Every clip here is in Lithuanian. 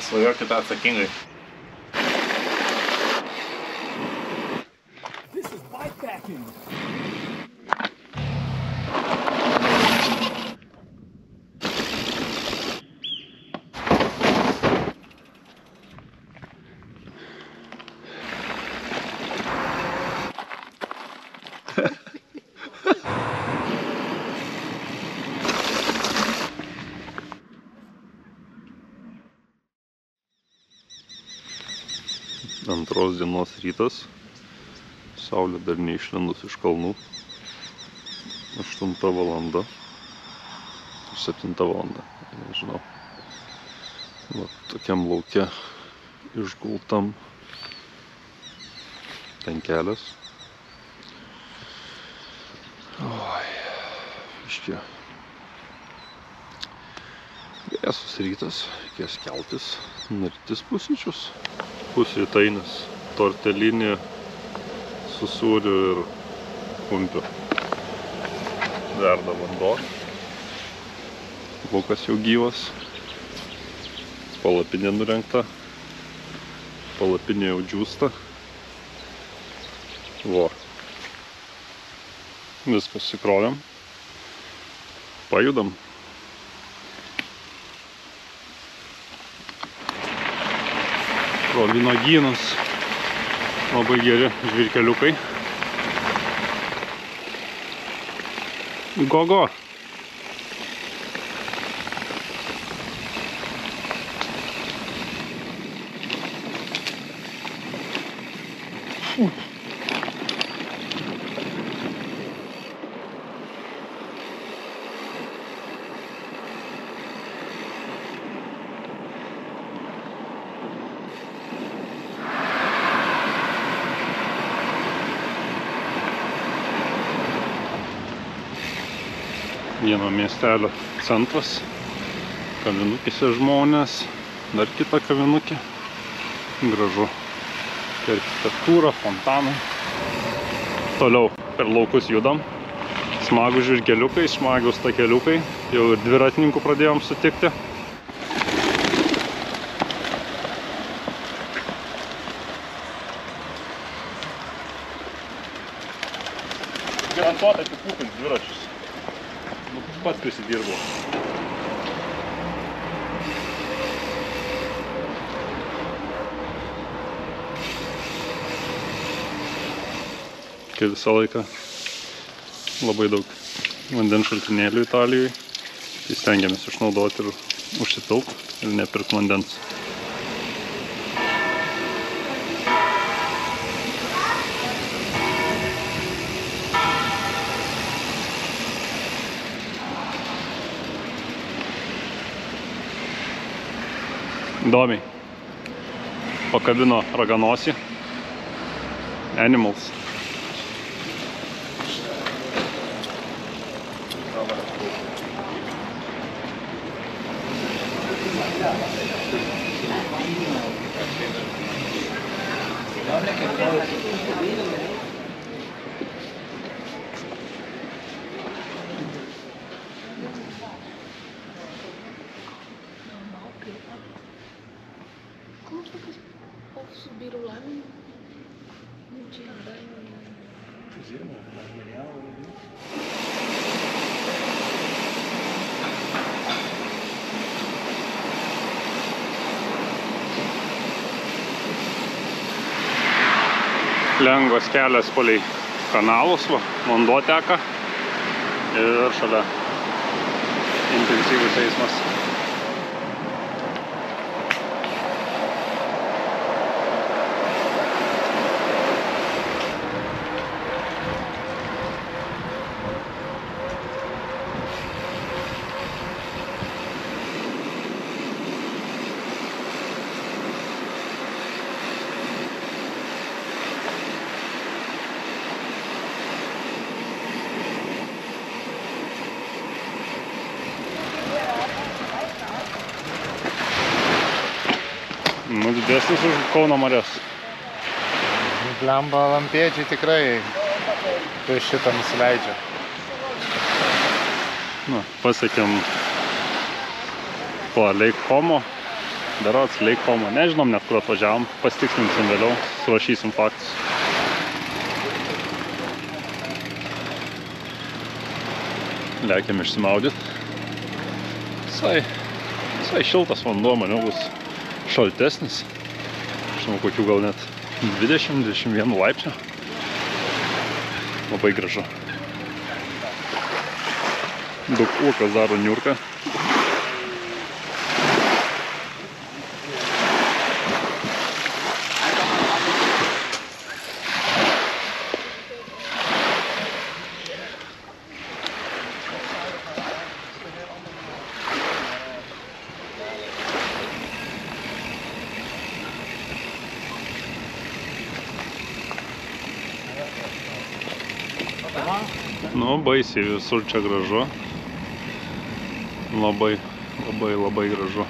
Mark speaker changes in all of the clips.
Speaker 1: Svajokite atsakingai.
Speaker 2: Antros dienos rytas, saulė dar neišlindus iš kalnų, 8 valanda, 7 valanda, nežinau. Va, tokiam lauke išgultam, ten kelias. Oi, iškia. Vėsus rytas, reikės keltis, nartis pusryčius. Pusrytainis, tortelinė su sūriu ir kumpiu. Verda vanduo. Lukas jau gyvas. Palapinė nurengta. Palapinė jau džiūsta. Vo. Viskas sikrovėm. Pajudam. Vynuogynus, labai geri žvyrkeliukai. Go! Vieno miestelio centras, kavinukėse žmonės, dar kita kavinukė, gražu, architektūra, fontanai. Toliau per laukus judam, smagų žvyrkeliukai, smagius takeliukai, jau ir dviratininkų pradėjom sutikti. Garantuotai apipūpins dviračius. Pats prisidirbo. Kai visą laiką labai daug vandens šaltinėlių Italijoje, tai stengiamės išnaudoti ir užsipilt ir nepirkt vandens. Įdomiai. Pakabino raganosį. Animals.
Speaker 3: Como foi que o povo subiram lá? Não tinha banho.
Speaker 2: Lengvas kelias palei kanalus, va, vanduo teka ir šalia intensyvus eismas. Nu, didesnis už Kauno marias.
Speaker 4: Blemba, lampėdžiai tikrai prieš šitą nusileidžia.
Speaker 2: Nu, pasiekėm Lake Como Berods, Lake Como. Nežinom net kur atvažiavom, pasitikslinsim vėliau, surašysim faktus. Lekiam išsimaudyt. Visai šiltas vanduo, maniau, bus šaltesnis. Žinau, kokių gal net 20-21 laipsnių. Labai gražu. Daug uokas daro niurką. Nu, baisiai visur čia gražu. Labai gražu.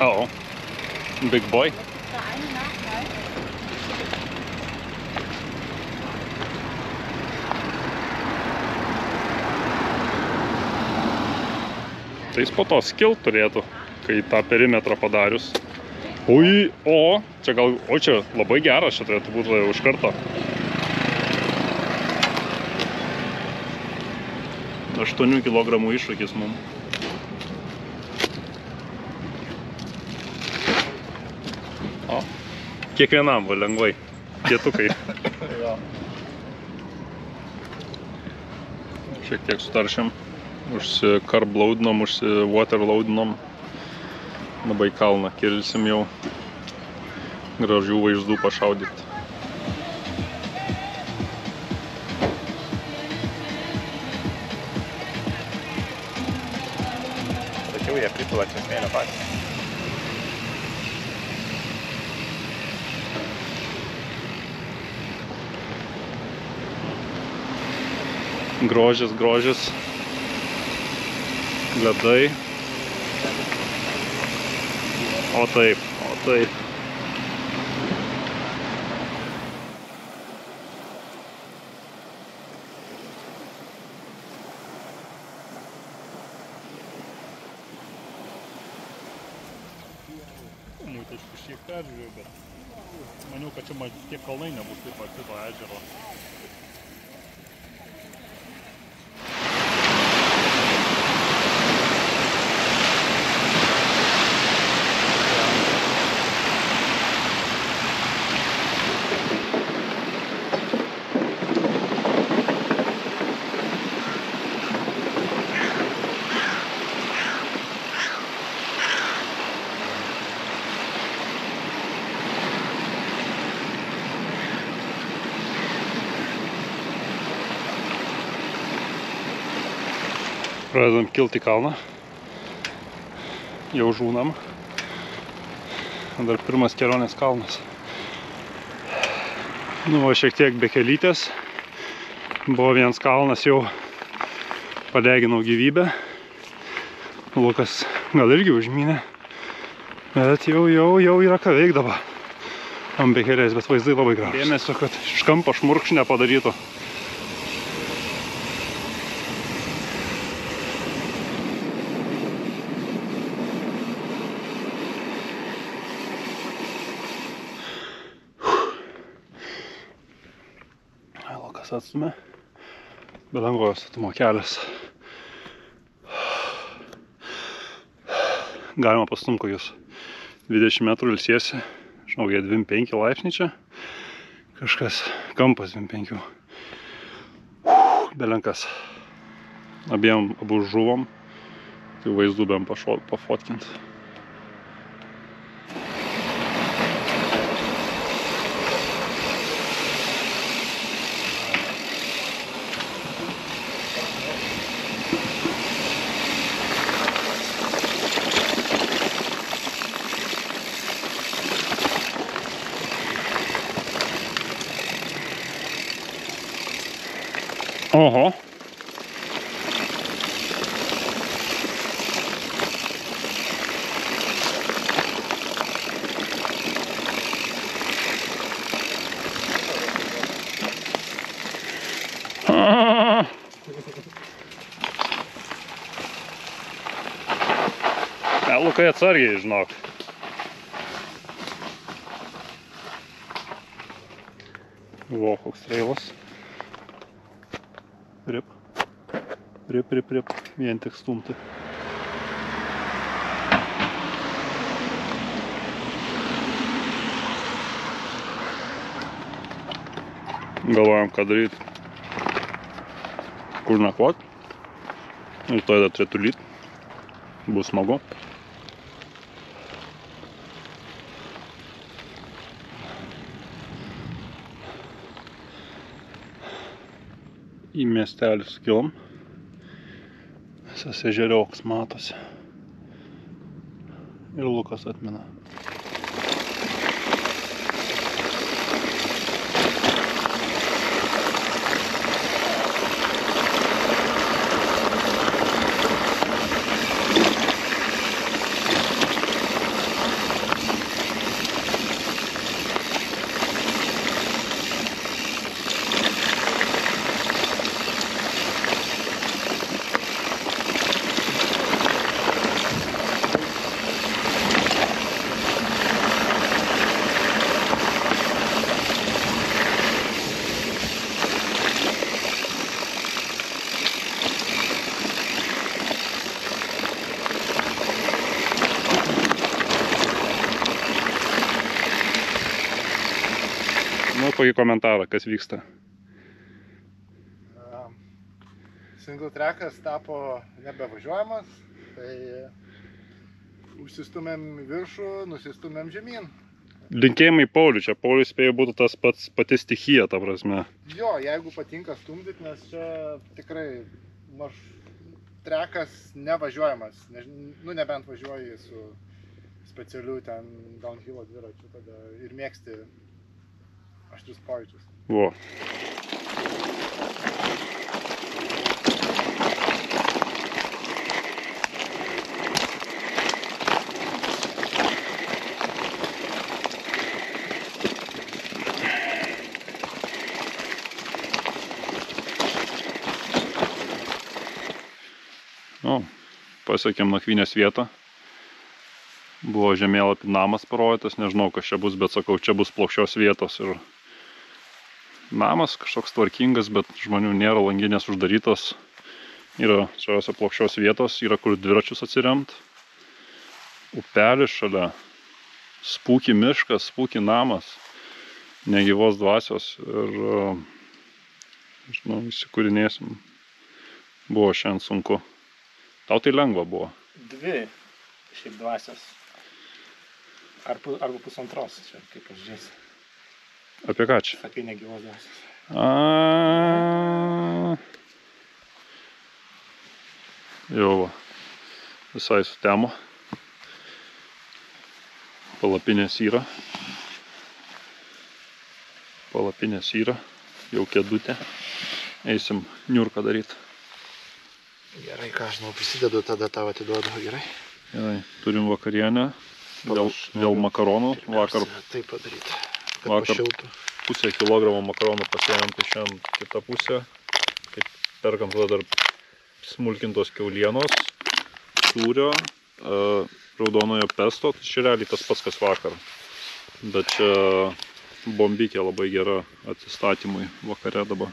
Speaker 2: Oh, big boy. Tai jis po to skilt turėtų, kai tą perimetrą padarius. Ui, čia labai geras, čia turėtų būti už karto. 8 kg iššūkis mums. Kiekvienam va lengvai, pietukai. Šiek tiek sutaršiam, užsikarbloadinom, užsiwaterloadinom. Labai kalną kilsim jau, gražių vaizdų pašaudyti.
Speaker 4: Sakiau, jie pripila čia smėlio patys.
Speaker 2: Grožis. Ledai. O taip. Muitiškai šiek peržiūrėjau, bet maniau, kad čia tiek kalnai nebus taip arti to ežero. Pradedam kilti į kalną. Jau žūnam. Dar pirmas kelionės kalnas. Nu, o šiek tiek be kelytės. Buvo vienas kalnas, jau padeginau gyvybę. Lukas gal irgi užmynė. Bet jau yra ką veik dabar. Ant bekelės, bet vaizdai labai gražūs. Dėmesio, kad iš kampo šmurkščių nepadarytų. Atstumė, belangojos atumo kelias. Galima pastumti kokius 20 metrų ilsiesi. Žinau, jie 25 laipsniai čia. Kažkas kampas 25. Belenkas. Abu žuvom. Tai vaizdų bėm pafotkint. Oho. Lukai atsargiai, žinok. Vo, koks reilas. Rip. Vien tik stumti. Galvojam, ką daryti. Kur nakvot. Ir to dar turėtų lyt. Bus smagu. Į miestelį skilom. Visas ežerioks matosi. Ir Lukas atmina. Nu, kokį komentarą, kas vyksta.
Speaker 4: Single trackas tapo nebevažiuojamas, tai užsistumėm į viršų, nusistumėm žemyn.
Speaker 2: Linkėjimai Pauliui, čia Pauliui spėjo būtų tas pati stichija, ta prasme.
Speaker 4: Jo, jeigu patinka stumdyti, nes čia tikrai trekas nevažiuojamas, nu nebent važiuoji su specialiu ten downhillo dviračiu tada ir mėgsti aštrius pojūčius.
Speaker 2: Vo. Pasiekėm nakvynės vietą. Buvo žemėlapį namas parodytas, nežinau, kas čia bus, bet sakau, čia bus plokščios vietos. Ir namas kažkoks tvarkingas, bet žmonių nėra, langinės uždarytos. Yra šiose plokščios vietos, yra kur dviračius atsiremt. Upelis šalia, spūki miškas, spūki namas, negyvos dvasios ir, žinau, įsikūrinėsim. Buvo šiandien sunku. Tau tai lengva buvo?
Speaker 1: Dvi šiaip dvasios. Arba pusantros, čia kaip aš žiūrėsiu.
Speaker 2: Apie ką čia?
Speaker 1: Sakai, negyvos dvasios.
Speaker 2: Jau va, visai sutemo. Palapinės yra. Jau kėdutė. Eisim niurką daryti.
Speaker 4: Gerai, ką aš žinau, prisidedu, tada tau atiduodu, gerai?
Speaker 2: Gerai, turim vakarienę, dėl makaronų. Vakar
Speaker 4: taip padaryti, kad
Speaker 2: vakar
Speaker 4: pašiltų.
Speaker 2: pusę kilogramo makaronų pasiėmėm, tai šiandien kitą pusę. Kaip perkam tada dar smulkintos kiaulienos, sūrio, raudonojo pesto, tai čia realiai tas pats kas vakar. Bet čia bombikė labai gera atsistatymui vakare dabar.